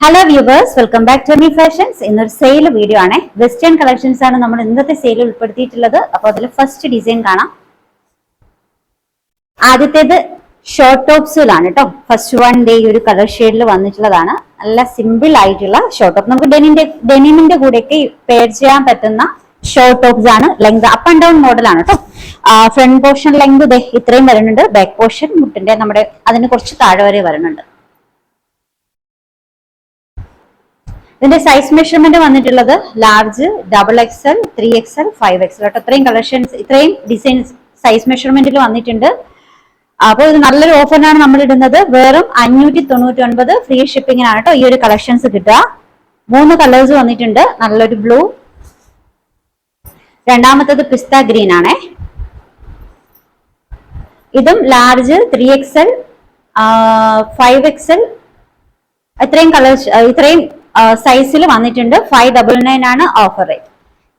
Hello viewers, welcome back to me fashions. ഇന്നൊരു sale video ആണ്. Western collections ആണ് നമ്മൾ ഇന്നത്തെ സെയിൽ ഉൾപ്പെടുത്തിയിട്ടുള്ളത്. അപ്പോൾ അതിൽ ഫസ്റ്റ് ഡിസൈൻ കാണാം. ആദ്യത്തേത് ഷോർട്ട് ടോപ്സിലാണ് കേട്ടോ. ഫസ്റ്റ് വൺ ഡേ ഒരു കളർ ഷെയ്ഡിൽ വന്നിട്ടുള്ളതാണ്. നല്ല സിമ്പിൾ ആയിട്ടുള്ള ഷോർട്ട് ടോപ്പ്. നമുക്ക് ഡെനിമിന്റെ കൂടെയൊക്കെ പെയർ ചെയ്യാൻ പറ്റുന്ന ഷോർട്ട് ടോപ്സ് ആണ്. ലെങ്ത് അപ്പ് ആൻഡ് ഡൗൺ മോഡലാണ് കേട്ടോ. ഫ്രണ്ട് പോർഷൻ ലെങ്ത് ഇത്രയും വരുന്നുണ്ട്. ബാക്ക് പോർഷൻ മുട്ടിന്റെ നമ്മുടെ അതിന് കുറച്ച് താഴെ വരെ വരുന്നുണ്ട്. ഇതിന്റെ സൈസ് മെഷർമെന്റ് വന്നിട്ടുള്ളത് large, double XL, 3XL, 5XL കേട്ടോ. ഇത്രയും കളക്ഷൻസ്, ഇത്രയും ഡിസൈൻസ് സൈസ് മെഷർമെന്റിൽ വന്നിട്ടുണ്ട്. അപ്പോൾ ഇത് നല്ലൊരു ഓഫറിനാണ് നമ്മൾ ഇടുന്നത്. വെറും 599 ഫ്രീ ഷിപ്പിങ്ങിനാണ് കേട്ടോ ഈ ഒരു കളക്ഷൻസ് കിട്ടുക. 3 കളേഴ്സ് വന്നിട്ടുണ്ട്. നല്ലൊരു ബ്ലൂ, രണ്ടാമത്തത് പിസ്ത ഗ്രീൻ ആണേ. ഇതും ലാർജ്, 3XL, 5XL ഇത്രയും കളേഴ്സ്, ഇത്രയും സൈസിൽ വന്നിട്ടുണ്ട്. 599 ആണ് ഓഫർ റേറ്റ്.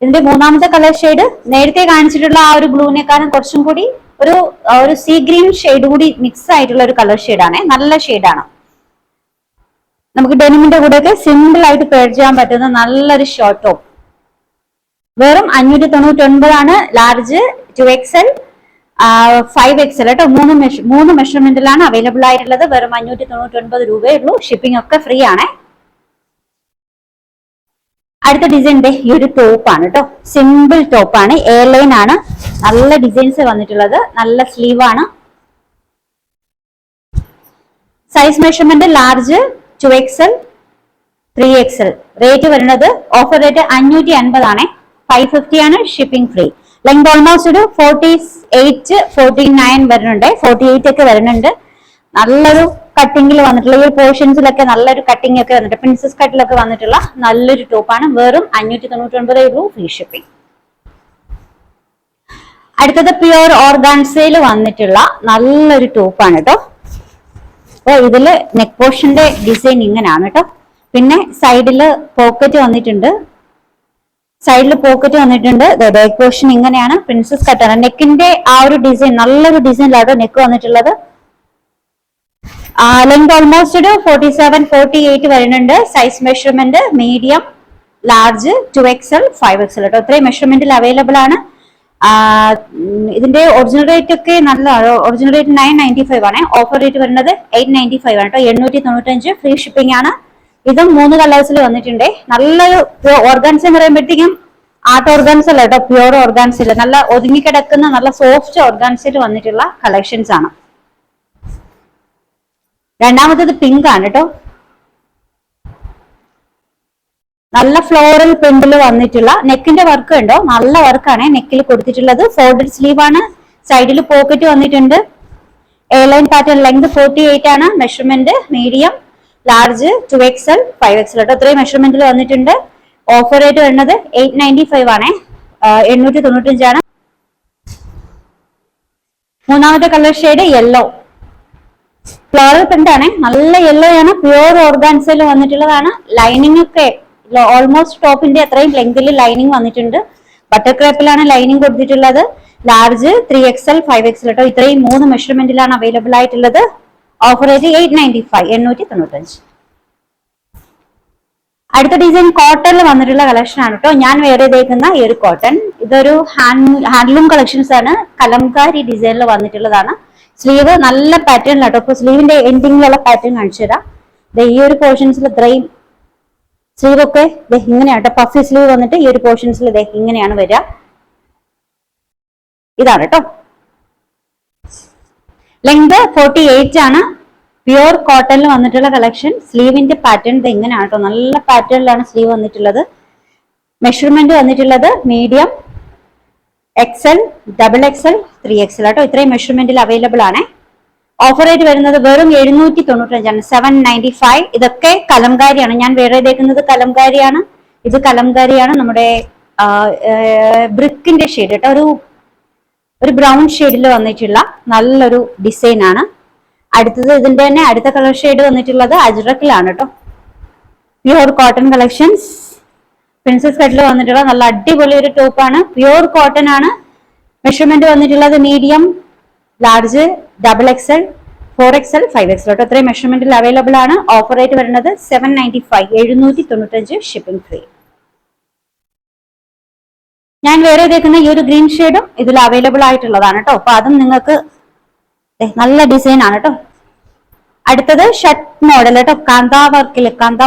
ഇതിന്റെ മൂന്നാമത്തെ കളർ ഷെയ്ഡ് നേരത്തെ കാണിച്ചിട്ടുള്ള ആ ഒരു ബ്ലൂവിനേക്കാളും കുറച്ചും കൂടി ഒരു സീ ഗ്രീൻ ഷെയ്ഡ് കൂടി മിക്സ് ആയിട്ടുള്ള ഒരു കളർ ഷെയ്ഡാണ്. നല്ല ഷെയ്ഡാണ്. നമുക്ക് ഡെനിമിന്റെ കൂടെയൊക്കെ സിമ്പിൾ ആയിട്ട് പെയർ ചെയ്യാൻ പറ്റുന്ന നല്ലൊരു ഷോർട്ട് ടോപ്പ്. വെറും 599 ആണ്. ലാർജ്, 2XL, 5XL കേട്ടോ. മൂന്ന് മെഷർമെന്റിലാണ് അവൈലബിൾ ആയിട്ടുള്ളത്. വെറും 599 രൂപയേ ഉള്ളൂ. ഷിപ്പിംഗ് ഒക്കെ ഫ്രീ ആണ്. അടുത്ത ഡിസൈൻ ഈ ഒരു ടോപ്പാണ് കേട്ടോ. സിമ്പിൾ ടോപ്പാണ്. എ ലൈൻ ആണ്. നല്ല ഡിസൈൻസ് വന്നിട്ടുള്ളത്. നല്ല സ്ലീവ് ആണ്. Size measurement large, 2XL, 3XL. Rate വരുന്നത് ഓഫർ റേറ്റ് 550 ആണ്. 550 ആണ്. Shipping free. ലെങ്ത് ഓൾമോസ്റ്റ് ഒരു 48, 49 വരുന്നുണ്ട്. 48 ഒക്കെ വരുന്നുണ്ട്. നല്ലൊരു കട്ടിങ്ങിൽ വന്നിട്ടുള്ള ഈ പോർഷൻസിലൊക്കെ നല്ലൊരു കട്ടിംഗ് ഒക്കെ വന്നിട്ട് പ്രിൻസസ് കട്ടിലൊക്കെ വന്നിട്ടുള്ള നല്ലൊരു ടോപ്പാണ്. വെറും 599 രൂപ ഫ്രീ ഷിപ്പിംഗ്. അടുത്തത് പ്യുവർ ഓർഗാൻസയിൽ വന്നിട്ടുള്ള നല്ലൊരു ടോപ്പാണ് കേട്ടോ. അപ്പൊ ഇതില് നെക്ക് പോർഷന്റെ ഡിസൈൻ ഇങ്ങനെയാണ് കേട്ടോ. പിന്നെ സൈഡില് പോക്കറ്റ് വന്നിട്ടുണ്ട്. ബാക്ക് പോർഷൻ ഇങ്ങനെയാണ്. പ്രിൻസസ് കട്ടാണ്. നെക്കിന്റെ ആ ഒരു ഡിസൈൻ നല്ലൊരു ഡിസൈനിലാണ് നെക്ക് വന്നിട്ടുള്ളത്. ലെങ്ത് ഓൾമോസ്റ്റ് ഒരു 47, 48 വരുന്നുണ്ട്. Size measurement medium, large, 2XL, 5XL കേട്ടോ. ഇത്രയും മെഷർമെന്റിൽ അവൈലബിൾ ആണ്. ഇതിന്റെ ഒറിജിനൽ റേറ്റ് ഒക്കെ നല്ല ഒറിജിനൽ റേറ്റ് 995 ആണ്. ഓഫർ റേറ്റ് വരുന്നത് 895 ആണ് കേട്ടോ. 895 ഫ്രീ ഷിപ്പിംഗ് ആണ്. ഇതും 3 കളേഴ്സിൽ വന്നിട്ടുണ്ട്. നല്ലൊരു ഓർഗാൻസ് എന്ന് പറയുമ്പോഴത്തേക്കും ആർട്ട് ഓർഗാൻസ് അല്ല കേട്ടോ. പ്യുവർ ഓർഗാൻസിൽ നല്ല ഒതുങ്ങിക്കിടക്കുന്ന നല്ല സോഫ്റ്റ് ഓർഗാൻസിൽ വന്നിട്ടുള്ള കളക്ഷൻസ് ആണ്. രണ്ടാമത്തത് പിങ്ക് ആണ് കേട്ടോ. നല്ല ഫ്ലോറൽ പ്രിന്റിൽ വന്നിട്ടുള്ള നെക്കിന്റെ വർക്ക് ഉണ്ടോ. നല്ല വർക്കാണ് നെക്കിൽ കൊടുത്തിട്ടുള്ളത്. ഫോൾഡഡ് സ്ലീവ് ആണ്. സൈഡിൽ പോക്കറ്റ് വന്നിട്ടുണ്ട്. A line pattern. ലെങ്ത് 48 ആണ്. Measurement medium, large, 2XL, 5XL കേട്ടോ. ഇത്രയും മെഷർമെന്റിൽ വന്നിട്ടുണ്ട്. ഓഫർ റേറ്റ് വരുന്നത് 895 ആണ്. 895 ആണ്. മൂന്നാമത്തെ colour shade yellow. Floral print ആണ്. നല്ല യെല്ലോ ആണ്. പ്യുവർ ഓർഗാൻസയിൽ വന്നിട്ടുള്ളതാണ്. ലൈനിങ് ഒക്കെ ഓൾമോസ്റ്റ് ടോപ്പിന്റെ അത്രയും ലെങ്തിൽ ലൈനിങ് വന്നിട്ടുണ്ട്. ബട്ടർ ക്രേപ്പിലാണ് ലൈനിങ് കൊടുത്തിട്ടുള്ളത്. ലാർജ്, 3XL, 5XL കേട്ടോ. ഇത്രയും 3 മെഷർമെന്റിലാണ് അവൈലബിൾ ആയിട്ടുള്ളത്. Offer rate 895, 895. അടുത്ത ഡിസൈൻ കോട്ടണിൽ വന്നിട്ടുള്ള കളക്ഷൻ ആണ് കേട്ടോ. ഞാൻ വേറെ ചെയ്തേക്കുന്ന ഈ ഒരു കോട്ടൺ. ഇതൊരു ഹാൻഡ്ലൂം കളക്ഷൻസ് ആണ്. കലംകാരി ഡിസൈനിൽ വന്നിട്ടുള്ളതാണ്. സ്ലീവ് നല്ല പാറ്റേണിലാട്ടോ. ഇപ്പൊ സ്ലീവിന്റെ എൻഡിങ്ങിലുള്ള പാറ്റേൺ കാണിച്ചു തരാം. ഈ ഒരു പോർഷൻസിൽ ഇത്രയും സ്ലീവ് ഒക്കെ ഇങ്ങനെയാട്ടോ. പഫി സ്ലീവ് വന്നിട്ട് ഈ ഒരു പോർഷൻസിൽ ഇങ്ങനെയാണ് വരിക. ഇതാണ് കേട്ടോ. ലെങ്ത് 48 ആണ്. പ്യുവർ കോട്ടണിൽ വന്നിട്ടുള്ള കളക്ഷൻ. സ്ലീവിന്റെ പാറ്റേൺ ഇങ്ങനെയാണ് കേട്ടോ. നല്ല പാറ്റേണിലാണ് സ്ലീവ് വന്നിട്ടുള്ളത്. മെഷർമെന്റ് വന്നിട്ടുള്ളത് മീഡിയം, XL, XXL, 3XL കേട്ടോ. ഇത്രയും മെഷർമെന്റിൽ അവൈലബിൾ ആണ്. ഓഫർ റേറ്റ് വരുന്നത് വെറും 795 ആണ്. 795. ഇതൊക്കെ കലംകാരിയാണ്. ഞാൻ വേറെ ചെയ്തേക്കുന്നത് കലംകാരിയാണ്. ഇത് കലംകാരിയാണ്. നമ്മുടെ ബ്രിക്കിന്റെ ഷെയ്ഡ് കേട്ടോ. ഒരു ബ്രൗൺ ഷെയ്ഡിൽ വന്നിട്ടുള്ള നല്ലൊരു ഡിസൈൻ ആണ്. അടുത്തത് ഇതിന്റെ തന്നെ അടുത്ത കളർ ഷെയ്ഡ് വന്നിട്ടുള്ളത് അജ്രക്കിലാണ് കേട്ടോ. Pure cotton collections. പ്രിൻസസ് കട്ടിൽ വന്നിട്ടുള്ള നല്ല അടിപൊളി ഒരു ടോപ്പാണ്. പ്യുവർ കോട്ടൺ ആണ്. മെഷർമെന്റ് വന്നിട്ടുള്ളത് medium, large, XXL, 4XL 5XL കേട്ടോ. ഇത്രയും മെഷർമെന്റിൽ അവൈലബിൾ ആണ്. ഓഫർ റേറ്റ് വരുന്നത് 795, 795 ഷിപ്പിംഗ് ഫ്രീ. ഞാൻ വേറെ ഇതേക്കുന്ന ഈ ഒരു ഗ്രീൻ ഷെയ്ഡും ഇതിൽ അവൈലബിൾ ആയിട്ടുള്ളതാണ് കേട്ടോ. അപ്പൊ അതും നിങ്ങൾക്ക് നല്ല ഡിസൈൻ ആണ് കേട്ടോ. അടുത്തത് ഷർട്ട് മോഡൽ കേട്ടോ. കാന്താ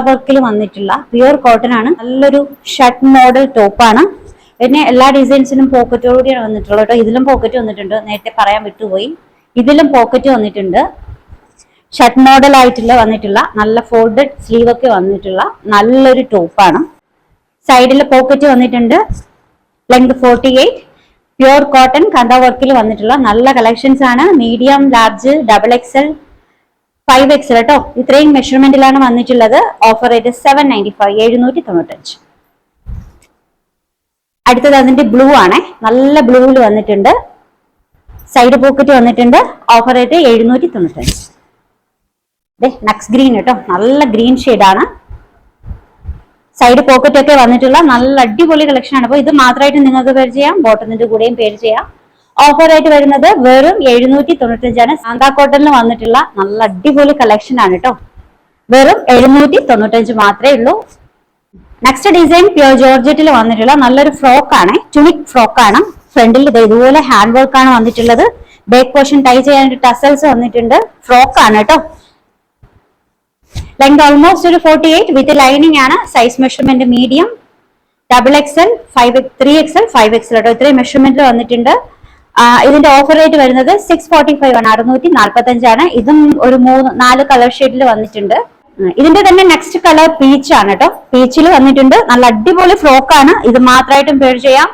വർക്കിൽ വന്നിട്ടുള്ള പ്യുർ കോട്ടൺ ആണ്. നല്ലൊരു ഷർട്ട് മോഡൽ ടോപ്പാണ്. പിന്നെ എല്ലാ ഡിസൈൻസിനും പോക്കറ്റോടുകൂടിയാണ് വന്നിട്ടുള്ളത് കേട്ടോ. ഇതിലും പോക്കറ്റ് വന്നിട്ടുണ്ട്, നേരത്തെ പറയാൻ വിട്ടുപോയി. ഇതിലും പോക്കറ്റ് വന്നിട്ടുണ്ട്. ഷർട്ട് മോഡൽ ആയിട്ടുള്ള വന്നിട്ടുള്ള നല്ല ഫോൾഡഡ് സ്ലീവ് ഒക്കെ വന്നിട്ടുള്ള നല്ലൊരു ടോപ്പാണ്. സൈഡിൽ പോക്കറ്റ് വന്നിട്ടുണ്ട്. ലെങ്ത് 48, പ്യുർ കോട്ടൺ കാന്താ വർക്കിൽ വന്നിട്ടുള്ള നല്ല കളക്ഷൻസ് ആണ്. മീഡിയം, ലാർജ്, XXL, 5XL കേട്ടോ. ഇത്രയും മെഷർമെന്റിലാണ് വന്നിട്ടുള്ളത്. Offer rate 795, 795. അടുത്തത് അതിന്റെ ബ്ലൂ ആണ്. നല്ല ബ്ലൂവിൽ വന്നിട്ടുണ്ട്. സൈഡ് പോക്കറ്റ് വന്നിട്ടുണ്ട്. Offer rate 795. നക്സ് ഗ്രീൻ കേട്ടോ. നല്ല ഗ്രീൻ ഷെയ്ഡാണ്. സൈഡ് പോക്കറ്റ് ഒക്കെ വന്നിട്ടുള്ള നല്ല അടിപൊളി കളക്ഷൻ ആണ്. അപ്പൊ ഇത് മാത്രമായിട്ട് നിങ്ങൾക്ക് പേര് ചെയ്യാം, ബോട്ടത്തിന്റെ കൂടെയും പേര് ചെയ്യാം. ഓഫർ ആയിട്ട് വരുന്നത് വെറും 795 ആണ്. സാന്താ കോട്ടണിൽ വന്നിട്ടുള്ള നല്ല അടിപൊളി കളക്ഷൻ ആണ് കേട്ടോ. വെറും 795 മാത്രമേ ഉള്ളൂ. നെക്സ്റ്റ് ഡിസൈൻ പ്യുർ ജോർജറ്റിൽ വന്നിട്ടുള്ള നല്ലൊരു ഫ്രോക്ക് ആണ്. ട്യൂണിക് ഫ്രോക്ക് ആണ്. ഫ്രണ്ടിൽ ഇതുപോലെ ഹാൻഡ് വർക്ക് ആണ് വന്നിട്ടുള്ളത്. ബാക്ക് പോർഷൻ ടൈ ചെയ്യാനായിട്ട് ടസൽസ് വന്നിട്ടുണ്ട്. ഫ്രോക്ക് ആണ് കേട്ടോ. ലെങ്ത് ഓൾമോസ്റ്റ് ഒരു 48 വിത്ത് ലൈനിങ് ആണ്. Size measurement medium, XXL, 3XL, 5XL കേട്ടോ. ഇത്രയും മെഷർമെന്റിൽ വന്നിട്ടുണ്ട്. ഇതിന്റെ ഓഫർ റേറ്റ് വരുന്നത് 645 ആണ്, 645 ആണ്. ഇതും ഒരു 4 കളർ ഷെയ്ഡിൽ വന്നിട്ടുണ്ട്. ഇതിന്റെ തന്നെ നെക്സ്റ്റ് കളർ പീച്ച് ആണ് കേട്ടോ. പീച്ചിൽ വന്നിട്ടുണ്ട്. നല്ല അടിപൊളി ഫ്രോക്ക് ആണ്. ഇത് മാത്രമായിട്ടും പേർ ചെയ്യാം.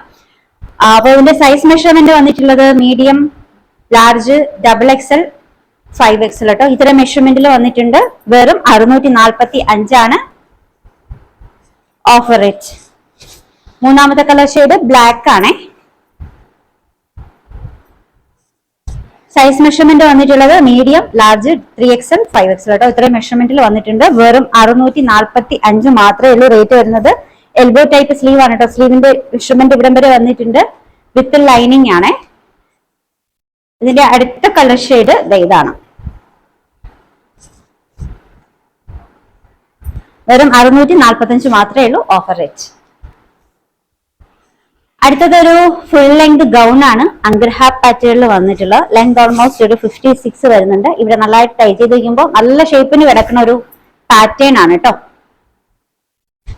അപ്പൊ ഇതിന്റെ സൈസ് മെഷർമെന്റ് വന്നിട്ടുള്ളത് മീഡിയം, ലാർജ്, XXL, 5XL കേട്ടോ. ഇത്തരം മെഷർമെന്റിൽ വന്നിട്ടുണ്ട്. വെറും 645 ആണ് ഓഫർ റേറ്റ്. മൂന്നാമത്തെ കളർ ഷെയ്ഡ് ബ്ലാക്ക് ആണ്. സൈസ് മെഷർമെന്റ് വന്നിട്ടുള്ളത് മീഡിയം, ലാർജ്, 3XL, 5XL കേട്ടോ. ഇത്രയും മെഷർമെന്റിൽ വന്നിട്ടുണ്ട്. വെറും 645 മാത്രമേ ഉള്ളൂ റേറ്റ് വരുന്നത്. എൽബോ ടൈപ്പ് സ്ലീവ് ആണ് കേട്ടോ. സ്ലീവിന്റെ മെഷർമെന്റ് ഇവിടം വരെ വന്നിട്ടുണ്ട്. വിത്ത് ലൈനിങ് ആണ്. ഇതിന്റെ അടുത്ത കളർ ഷെയ്ഡ് ഇതാണ്. വെറും 645 മാത്രമേ ഉള്ളൂ ഓഫർ റേറ്റ്. അടുത്തതൊരു ഫുൾ ലെങ്ത് ഗൗൺ ആണ്. അഗ്രഹ പാറ്റേണിൽ വന്നിട്ടുള്ള ലെങ്ത് ഓൾമോസ്റ്റ് ഒരു 56 വരുന്നുണ്ട്. ഇവിടെ നല്ലതായിട്ട് ടൈ ചെയ്ത് വയ്ക്കുമ്പോൾ നല്ല ഷേപ്പിന് കിടക്കുന്ന ഒരു പാറ്റേൺ ആണ് കേട്ടോ.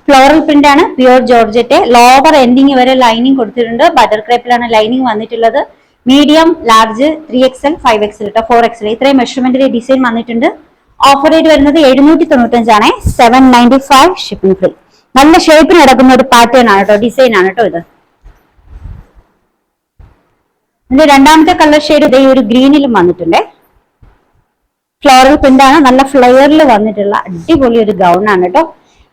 ഫ്ലോറൽ പ്രിന്റ് ആണ്. Pure georgette. ലോവർ എൻഡിങ് വരെ ലൈനിങ് കൊടുത്തിട്ടുണ്ട്. ബട്ടർ ക്രേപ്പിലാണ് ലൈനിങ് വന്നിട്ടുള്ളത്. മീഡിയം, ലാർജ്, 3XL, 5XL കേട്ടോ, 4XL ഇത്രയും മെഷർമെന്റിലെ ഡിസൈൻ വന്നിട്ടുണ്ട്. ഓഫർ റേറ്റ് വരുന്നത് 795 ആണ്, 795 ഷിപ്പിംഗ് ഫ്രീ. നല്ല ഷേപ്പിന് കിടക്കുന്ന ഒരു പാറ്റേൺ ആണ് കേട്ടോ, ഡിസൈൻ ആണ് കേട്ടോ ഇത്. ഇതിന്റെ രണ്ടാമത്തെ കളർ ഷെയ്ഡ് ഇതേ ഒരു ഗ്രീനിലും വന്നിട്ടുണ്ട്. ഫ്ലോറൽ പ്രിന്റ് ആണ്. നല്ല ഫ്ലെയറിൽ വന്നിട്ടുള്ള അടിപൊളി ഒരു ഗൗൺ ആണ് കേട്ടോ.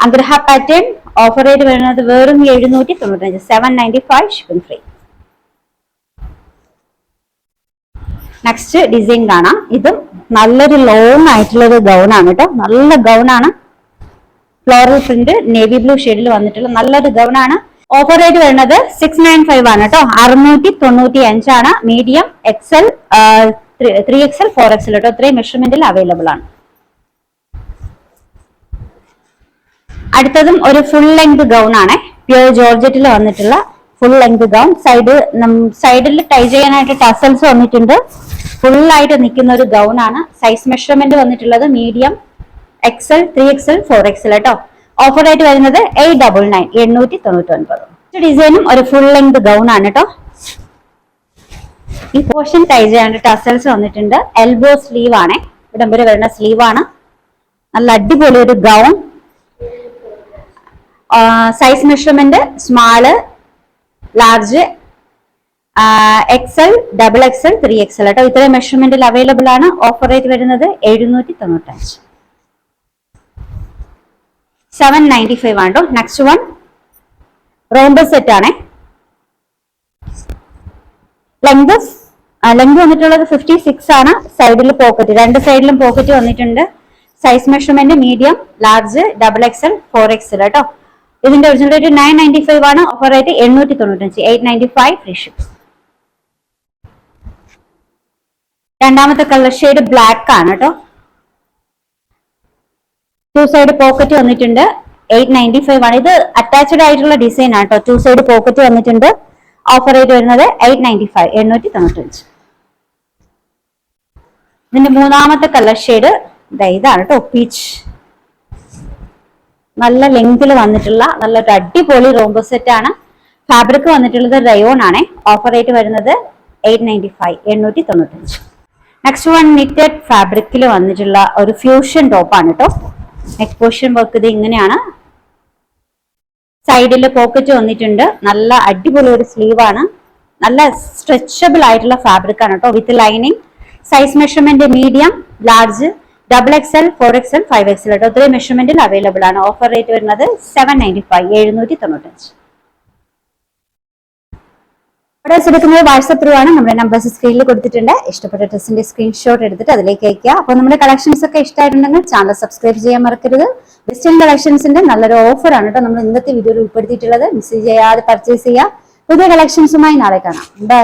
അഗ്രഹ പാറ്റേൺ. ഓഫർ റേറ്റ് വരുന്നത് വെറും 795, 795 ഷിപ്പിംഗ് ഫ്രീ. നെക്സ്റ്റ് ഡിസൈൻ കാണാം. ഇതും നല്ലൊരു ലോങ് ആയിട്ടുള്ള ഒരു ഗൗൺ ആണ് കേട്ടോ. നല്ല ഗൗൺ ആണ്. ഫ്ലോറൽ പ്രിന്റ് നേവി ബ്ലൂ ഷെയ്ഡിൽ വന്നിട്ടുള്ള നല്ലൊരു ഗൗൺ ആണ്. ഓഫർ റേറ്റ് വരുന്നത് 695 ആണ് കേട്ടോ, 695 ആണ്. മീഡിയം, XL, 3XL, 4XL കേട്ടോ. ഇത്രയും മെഷർമെന്റിൽ അവൈലബിൾ ആണ്. അടുത്തതും ഒരു ഫുൾ ലെങ്ത് ഗൗൺ ആണ്. പ്യുർ ജോർജറ്റിൽ വന്നിട്ടുള്ള ഫുൾ ലെങ്ത് ഗൗൺ. സൈഡിൽ ടൈ ചെയ്യാനായിട്ട് ടസൽസ് വന്നിട്ടുണ്ട്. ഫുൾ ആയിട്ട് നിൽക്കുന്ന ഒരു ഗൗൺ ആണ്. സൈസ് മെഷർമെന്റ് വന്നിട്ടുള്ളത് മീഡിയം, XL, 3XL, 4XL കേട്ടോ. ഓഫർ റേറ്റ് വരുന്നത് 899, 899. ഡിസൈനും ഒരു ഫുൾ ലെങ്ത് ഗൗൺ ആണ് കേട്ടോ. ഈ പോർഷൻ ടൈ ചെയ്യാണ്ട് ടസൽസ് വന്നിട്ടുണ്ട്. എൽബോ സ്ലീവ് ആണ്, ഇവിടം വരെ വരുന്ന സ്ലീവ് ആണ്. നല്ല അടിപൊളി ഒരു gown. Size measurement small, large, XL, XXL, 3XL കേട്ടോ. ഇത്രയും മെഷർമെന്റിൽ അവൈലബിൾ ആണ്. ഓഫർ റേറ്റ് വരുന്നത് 795, 795 ആണ് കേട്ടോ. നെക്സ്റ്റ് വൺ റോംബസ് സെറ്റ് ആണ്. ലെങ്ത് വന്നിട്ടുള്ളത് 56 ആണ്. സൈഡിൽ പോക്കറ്റ്, രണ്ട് സൈഡിലും പോക്കറ്റ് വന്നിട്ടുണ്ട്. Size measurement medium, large, XXL, 4XL കേട്ടോ. ഇതിന്റെ ഒറിജിനൽ റേറ്റ് 995 ആണ്. Offer rate 895, 895 free ship. രണ്ടാമത്തെ കളർ ഷെയ്ഡ് ബ്ലാക്ക് ആണ് കേട്ടോ. 2 സൈഡ് പോക്കറ്റ് വന്നിട്ടുണ്ട്. 895 ആണ്. ഇത് അറ്റാച്ച്ഡ് ആയിട്ടുള്ള ഡിസൈൻ ആണ് കേട്ടോ. 2 സൈഡ് പോക്കറ്റ് വന്നിട്ടുണ്ട്. ഓഫർ റേറ്റ് വരുന്നത് 895, 895. ഇതിന്റെ മൂന്നാമത്തെ കളർ ഷെയ്ഡ് ഇതാണ് കേട്ടോ, പീച്ച്. നല്ല ലെങ്തിൽ വന്നിട്ടുള്ള നല്ലൊരു അടിപൊളി റോംബോ സെറ്റ് ആണ്. ഫാബ്രിക് വന്നിട്ടുള്ളത് റയോൺ ആണ്. ഓഫർ റേറ്റ് വരുന്നത് 895, 895. നെക്സ്റ്റ് വൺ നിറ്റഡ് ഫാബ്രിക്കിൽ വന്നിട്ടുള്ള ഒരു ഫ്യൂഷൻ ടോപ്പ് ആണ് കേട്ടോ. നെക്ക് പോർഷൻ വർക്ക് ഇത് ഇങ്ങനെയാണ്. സൈഡിൽ പോക്കറ്റ് വന്നിട്ടുണ്ട്. നല്ല അടിപൊളി ഒരു സ്ലീവ് ആണ്. നല്ല സ്ട്രെച്ചബിൾ ആയിട്ടുള്ള ഫാബ്രിക് ആണ് കേട്ടോ, with lining. Size measurement medium, large, XXL, 4XL, 5XL കേട്ടോ. ഇത്രയും മെഷർമെന്റിൽ അവൈലബിൾ ആണ്. ഓഫർ റേറ്റ് വരുന്നത് 795, 795. ഓർഡേഴ്സ് എടുക്കുന്നത് വാട്സ്ആപ്പ് ത്രൂ ആണ്. നമ്മുടെ നമ്പേഴ്സ് സ്ക്രീനിൽ കൊടുത്തിട്ടുണ്ട്. ഇഷ്ടപ്പെട്ട ഡ്രസ്സിന്റെ സ്ക്രീൻഷോട്ട് എടുത്തിട്ട് അതിലേക്ക് അയക്കുക. അപ്പോൾ നമ്മുടെ കളക്ഷൻസ് ഒക്കെ ഇഷ്ടമായിട്ടുണ്ടെങ്കിൽ ചാനൽ സബ്സ്ക്രൈബ് ചെയ്യാൻ മറക്കരുത്. വെസ്റ്റേൺ കളക്ഷൻസിന്റെ നല്ലൊരു ഓഫർ ആണ് കേട്ടോ നമ്മൾ ഇന്നത്തെ വീഡിയോയിൽ ഉൾപ്പെടുത്തിയിട്ടുള്ളത്. മിസ് ചെയ്യാതെ പർച്ചേസ് ചെയ്യുക. പുതിയ കളക്ഷൻസുമായി നാളെ കാണാം. ബൈ.